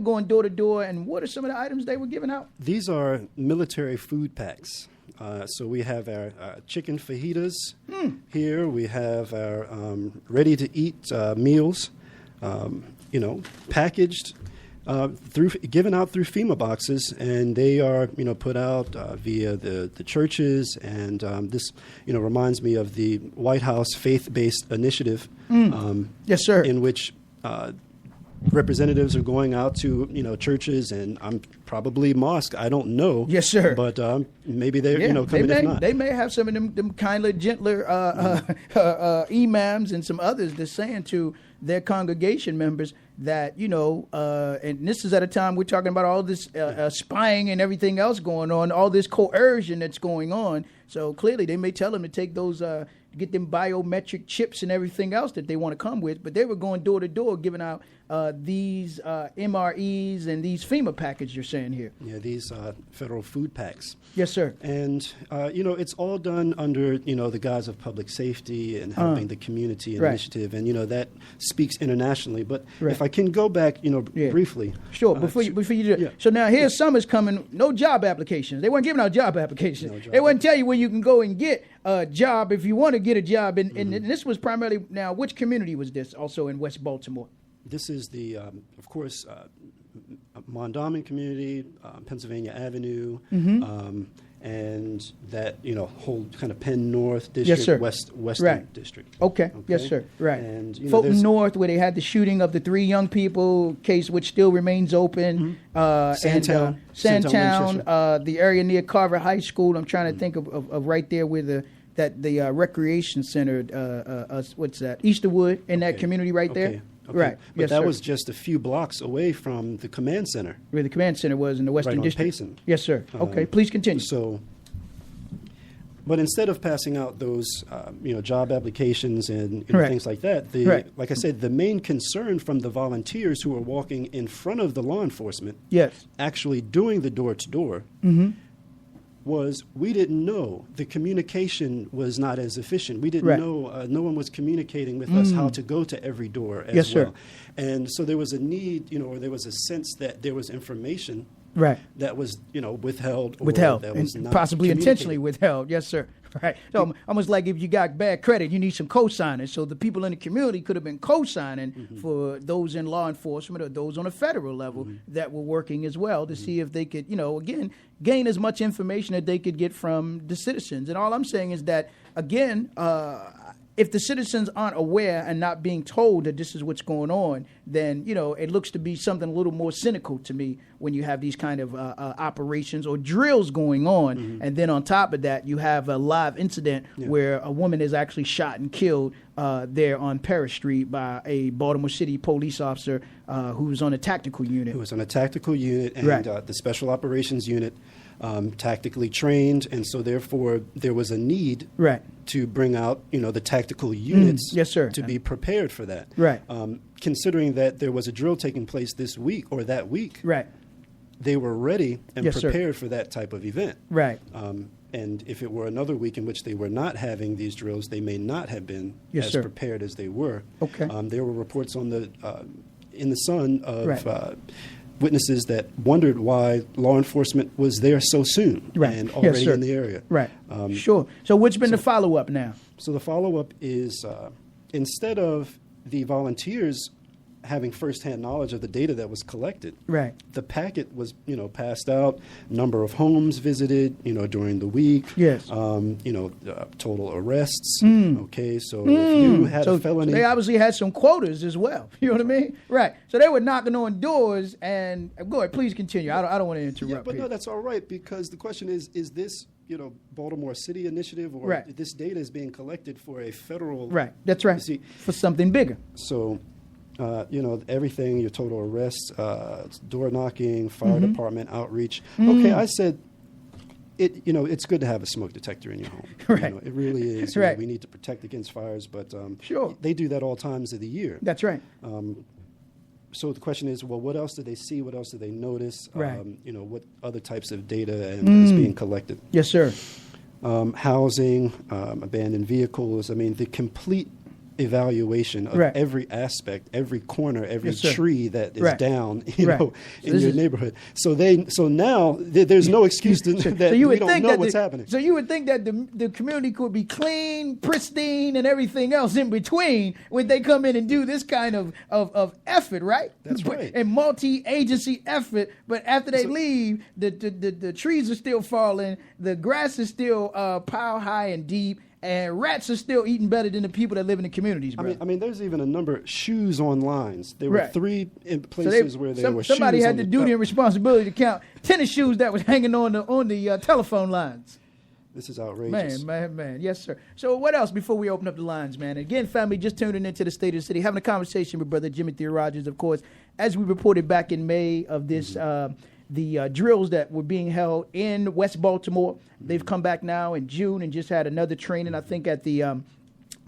going door to door, and what are some of the items they were giving out? These are military food packs. So we have our chicken fajitas here. We have our ready-to-eat meals, packaged, given out through FEMA boxes, and they are, put out via the churches. And this, reminds me of the White House faith-based initiative. Yes, sir. In which representatives are going out to churches and probably mosque. I don't know. Yes, sir. But maybe they're coming. If not, they may have some of them kinder, gentler imams and some others that's saying to their congregation members that and this is at a time we're talking about all this spying and everything else going on, all this coercion that's going on. So clearly they may tell them to take those. Get them biometric chips and everything else that they want to come with. But they were going door to door giving out these MREs and these FEMA packages you're saying here. Yeah, these federal food packs. Yes, sir. And, it's all done under, the guise of public safety and helping the community initiative. And, that speaks internationally. But if I can go back, briefly. Sure, before you do that. Yeah. So now here's summer's coming, no job applications. They weren't giving out job applications. They wouldn't tell you where you can go and get a job if you want to get a job. And this was primarily, now, which community was this also in West Baltimore? This is the, of course, Mondawmin community, Pennsylvania Avenue, and that, whole kind of Penn North district, Western district. Okay. Yes, sir. Right. And, Fulton North, where they had the shooting of the 3 young people case, which still remains open. Sandtown. Sandtown, the area near Carver High School. I'm trying to think of right there where the recreation center, what's that? Easterwood in that community right there. Okay. Right. But that was just a few blocks away from the command center. Where the command center was in the Western District. Payson. Yes, sir. Okay. Please continue. But instead of passing out those, job applications and things like that, like I said, the main concern from the volunteers who are walking in front of the law enforcement, actually doing the door-to-door, was we didn't know. The communication was not as efficient. We didn't know. No one was communicating with us how to go to every door as well. Sir. And so there was a need, or there was a sense that there was information that was, withheld. That was not possibly intentionally withheld. Yes, sir. Right. So almost like if you got bad credit, you need some co-signers. So the people in the community could have been co-signing for those in law enforcement or those on a federal level that were working as well to see if they could, again, gain as much information that they could get from the citizens. And all I'm saying is that, again, if the citizens aren't aware and not being told that this is what's going on, then, it looks to be something a little more cynical to me when you have these kind of operations or drills going on. And then on top of that, you have a live incident where a woman is actually shot and killed there on Paris Street by a Baltimore City police officer who was on a tactical unit. Who was on a tactical unit and the Special Operations Unit. Tactically trained, and so therefore there was a need to bring out, the tactical units to be prepared for that. Considering that there was a drill taking place this week or that week, they were ready and prepared for that type of event. And if it were another week in which they were not having these drills, they may not have been as prepared as they were. There were reports on in the Sun of witnesses that wondered why law enforcement was there so soon and already in the area. Sure. So what's been the follow-up now? So the follow-up is instead of the volunteers having firsthand knowledge of the data that was collected, the packet was, passed out, number of homes visited, during the week, total arrests. Okay, so if you had a felony. So they obviously had some quotas as well. You know what I mean? So they were knocking on doors and, go ahead, please continue. I don't want to interrupt. But no, that's all right, because the question is this, Baltimore City initiative or this data is being collected for a federal. That's right. See, for something bigger. So. Everything, your total arrests, door knocking, fire department outreach. Okay, I said, it's good to have a smoke detector in your home. It really is. We need to protect against fires, but they do that all times of the year. That's right. So the question is, well, what else did they see? What else did they notice? What other types of data is being collected? Yes, sir. Housing, abandoned vehicles. I mean, the complete evaluation of every aspect, every corner, every tree that is down, you know, in your neighborhood. So now there's no excuse that we don't know what's happening. So you would think that the community could be clean, pristine, and everything else in between when they come in and do this kind of effort, right? That's right. And multi-agency effort. But after they leave, the trees are still falling, the grass is still pile high and deep, and rats are still eating better than the people that live in the communities, bro. I mean, there's even a number of shoes on lines. There were 3 places where there were shoes. Somebody had the duty and responsibility to count tennis shoes that was hanging on the telephone lines. This is outrageous. Man. Yes, sir. So what else before we open up the lines, man? Again, family, just tuning into the State of the City, having a conversation with Brother Jimmy Theo Rogers, of course. As we reported back in May of this, the drills that were being held in West Baltimore, they've come back now in June and just had another training, I think, at the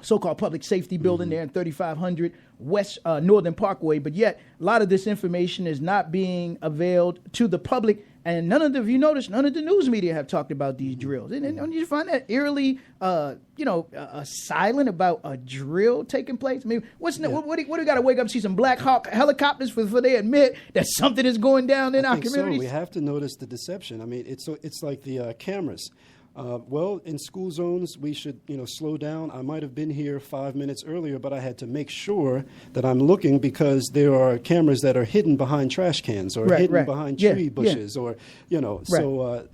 so-called public safety building there in 3500 West Northern Parkway. But yet, a lot of this information is not being availed to the public. And none of the news media have talked about these drills. And don't you find that eerily, silent about a drill taking place? I mean, what do we got to wake up and see some Black Hawk helicopters for they admit that something is going down in our communities? So we have to notice the deception. I mean, it's like the cameras. Well, in school zones, we should, slow down. I might have been here 5 minutes earlier, but I had to make sure that I'm looking because there are cameras that are hidden behind trash cans or hidden behind tree bushes or, so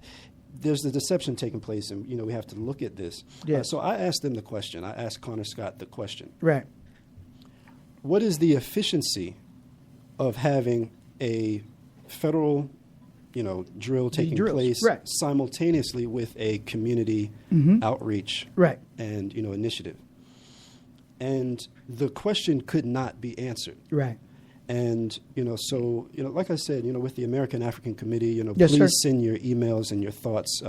there's the deception taking place, and, we have to look at this. So I asked them the question. I asked Connor Scott the question. Right. What is the efficiency of having a federal drill taking place simultaneously with a community outreach and, initiative? And the question could not be answered. Right. And, like I said, with the American African Committee, please send your emails and your thoughts,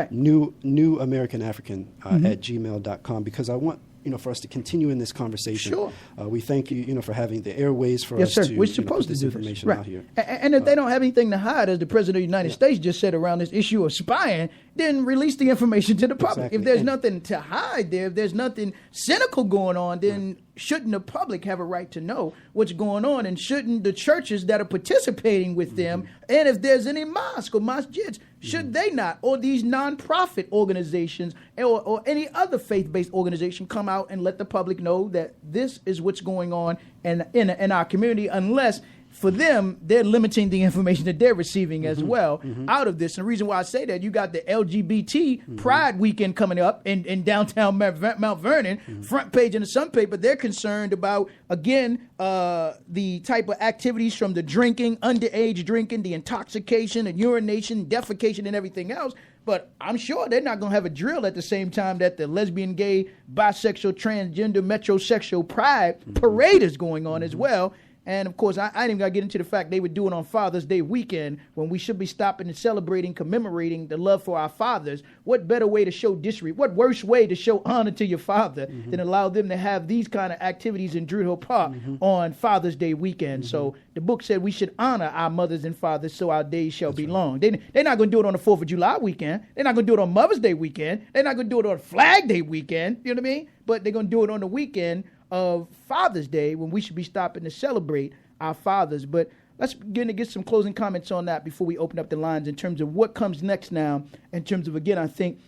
new American African at gmail.com, because I want, for us to continue in this conversation. Sure. We thank you, for having the airways for us to We're supposed put this to do information this. out here. And if they don't have anything to hide, as the President of the United States just said around this issue of spying, then release the information to the public. Exactly. If there's nothing to hide there, if there's nothing cynical going on, then shouldn't the public have a right to know what's going on? And shouldn't the churches that are participating with them, and if there's any mosque or masjids, should they not, or these nonprofit organizations or any other faith-based organization, come out and let the public know that this is what's going on in our community, unless for them, they're limiting the information that they're receiving as well out of this. And the reason why I say that, you got the LGBT Pride Weekend coming up in downtown Mount Vernon, front page in the Sun paper. They're concerned about, again, the type of activities from the drinking, underage drinking, the intoxication and urination, defecation and everything else. But I'm sure they're not going to have a drill at the same time that the lesbian, gay, bisexual, transgender, metrosexual pride parade is going on as well. And, of course, I didn't even got to get into the fact they would do it on Father's Day weekend when we should be stopping and celebrating, commemorating the love for our fathers. What better way to show disrespect? What worse way to show honor to your father than allow them to have these kind of activities in Druid Hill Park on Father's Day weekend? So the book said we should honor our mothers and fathers so our days shall be long. They're not going to do it on the 4th of July weekend. They're not going to do it on Mother's Day weekend. They're not going to do it on Flag Day weekend. You know what I mean? But they're going to do it on the weekend of Father's Day when we should be stopping to celebrate our fathers. But let's begin to get some closing comments on that before we open up the lines in terms of what comes next now, in terms of, again, I think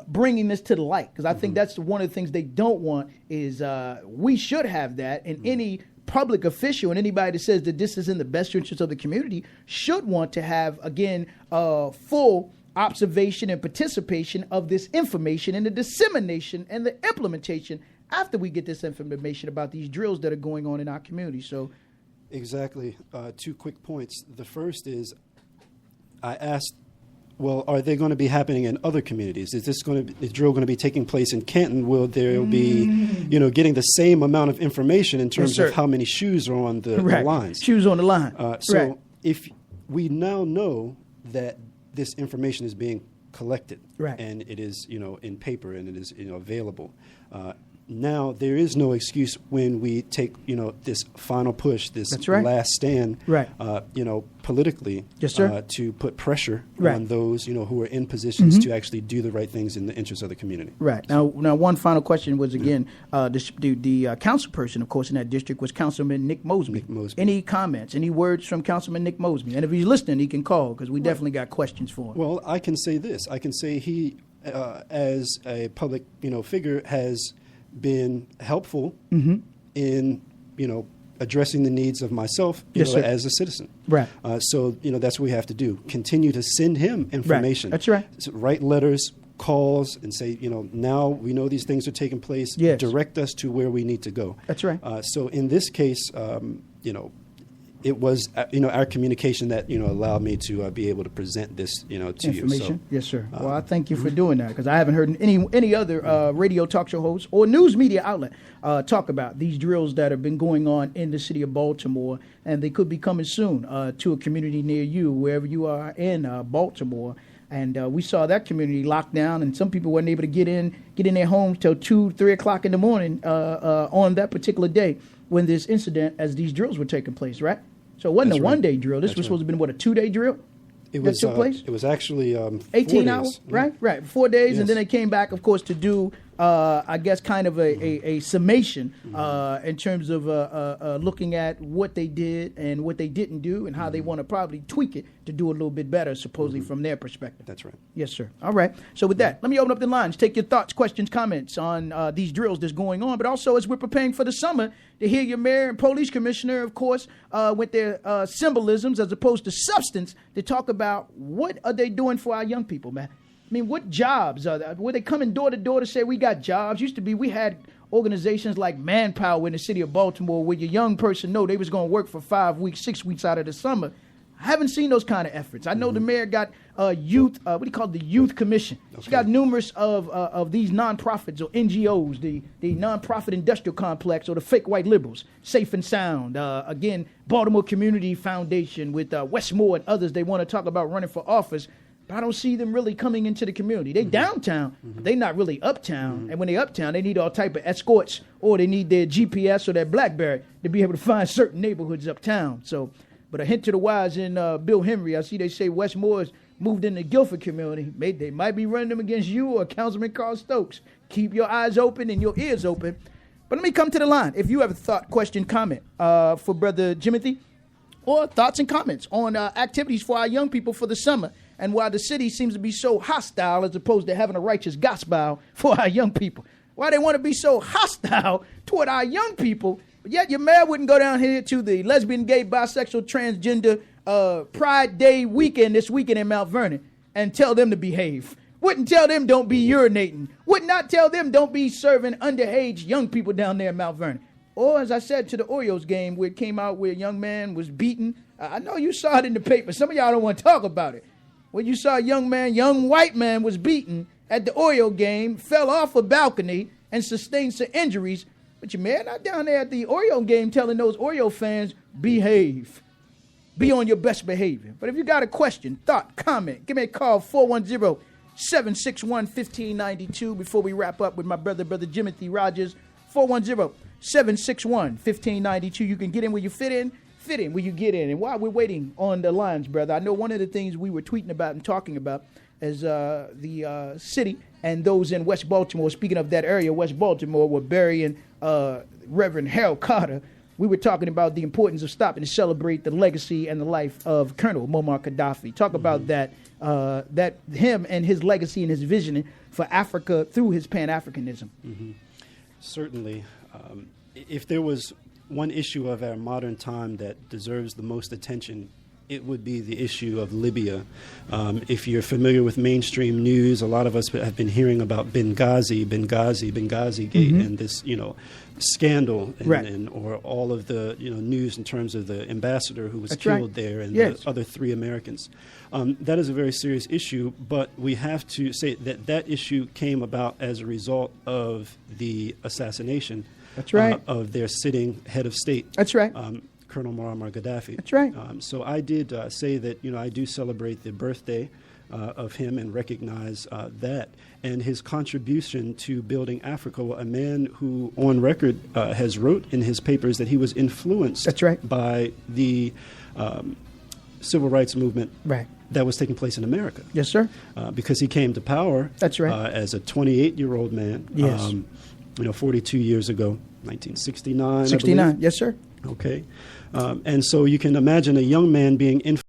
bringing this to the light, because I think that's one of the things they don't want is we should have that, and any public official and anybody that says that this is in the best interest of the community should want to have, again, full observation and participation of this information and the dissemination and the implementation after we get this information about these drills that are going on in our community. So, exactly. 2 quick points. The first is, I asked, well, are they going to be happening in other communities? Is this the drill going to be taking place in Canton? Will there be, getting the same amount of information in terms of how many shoes are on the lines? Shoes on the line. So if we now know that this information is being collected and it is, in paper and it is, available. now there is no excuse when we take, this final push, this last stand, politically, yes, sir, to put pressure on those, who are in positions to actually do the right things in the interest of the community. Right. Now, one final question was, again, the council person, of course, in that district was Councilman Nick Mosby. Any comments, any words from Councilman Nick Mosby? And if he's listening, he can call, because we definitely got questions for him. Well, I can say this. I can say he, as a public, figure, has been helpful in, addressing the needs of myself, as a citizen. Right. So, that's what we have to do. Continue to send him information. Right. That's right. So write letters, calls, and say, now we know these things are taking place. Yes. Direct us to where we need to go. That's right. So in this case, it was, our communication that, allowed me to be able to present this, to information. you. So, yes, sir. Well, I thank you for doing that, because I haven't heard any other radio talk show host or news media outlet talk about these drills that have been going on in the city of Baltimore, and they could be coming soon to a community near you, wherever you are in Baltimore. And we saw that community locked down, and some people weren't able to get in their homes till 2, 3 o'clock in the morning on that particular day when this incident, as these drills were taking place, right? So it wasn't a one-day drill. This was supposed to have been, a 2-day drill? It took place? It was actually 18 hours, right? Right, 4 days, yes. And then they came back, of course, to do, I guess, kind of a summation in terms of looking at what they did and what they didn't do and how they want to probably tweak it to do a little bit better, supposedly from their perspective. That's right. Yes, sir. All right. So with that, let me open up the lines. Take your thoughts, questions, comments on these drills that's going on, but also as we're preparing for the summer, to hear your mayor and police commissioner, of course, with their symbolisms as opposed to substance, to talk about what are they doing for our young people, man. I mean, what jobs are they? Were they coming door to door to say we got jobs? Used to be, we had organizations like Manpower in the city of Baltimore where your young person know they was going to work for 5 weeks, 6 weeks out of the summer. I haven't seen those kind of efforts. I know the mayor got youth, what do you call it, the Youth Commission. Okay. She got numerous of these nonprofits or NGOs, the nonprofit industrial complex or the fake white liberals, Safe and Sound. Again, Baltimore Community Foundation with Wes Moore and others. They want to talk about running for office. But I don't see them really coming into the community. They downtown, but they not really uptown. And when they uptown, they need all type of escorts, or they need their GPS or their BlackBerry to be able to find certain neighborhoods uptown. So, but a hint to the wise in Bill Henry, I see they say Wes Moore's moved in the Guilford community. They might be running them against you or Councilman Carl Stokes. Keep your eyes open and your ears open. But let me come to the line. If you have a thought, question, comment for Brother Jimothy, or thoughts and comments on activities for our young people for the summer, and why the city seems to be so hostile as opposed to having a righteous gospel for our young people. Why they want to be so hostile toward our young people, but yet your mayor wouldn't go down here to the lesbian, gay, bisexual, transgender Pride Day weekend this weekend in Mount Vernon and tell them to behave. Wouldn't tell them don't be urinating. Would not tell them don't be serving underage young people down there in Mount Vernon. Or, as I said, to the Orioles game where it came out where a young man was beaten. I know you saw it in the paper. Some of y'all don't want to talk about it. When you saw a young white man was beaten at the Oriole game, fell off a balcony, and sustained some injuries. But your man not down there at the Oriole game telling those Oriole fans, behave. Be on your best behavior. But if you got a question, thought, comment, give me a call, 410-761-1592 before we wrap up with my brother Jimothy Rogers. 410-761-1592. You can get in where you fit in where you get in. And while we're waiting on the lines, brother, I know one of the things we were tweeting about and talking about is the city and those in West Baltimore. Speaking of that area, West Baltimore, were burying Reverend Harold Carter. We were talking about the importance of stopping to celebrate the legacy and the life of Colonel Muammar Gaddafi. Talk about that him and his legacy and his vision for Africa through his Pan-Africanism. Certainly. If there was one issue of our modern time that deserves the most attention, it would be the issue of Libya. If you're familiar with mainstream news, a lot of us have been hearing about Benghazi Gate, and this, scandal, or all of the, news in terms of the ambassador who was killed there and the other 3 Americans. That is a very serious issue, but we have to say that issue came about as a result of the assassination of their sitting head of state. That's right. Colonel Muammar Gaddafi. That's right. So I did say that, I do celebrate the birthday of him and recognize that. And his contribution to building Africa, a man who on record has wrote in his papers that he was influenced by the civil rights movement that was taking place in America. Yes, sir. Because he came to power as a 28-year-old man, 42 years ago, 1969, 69, yes, sir. Okay. And so you can imagine a young man being influenced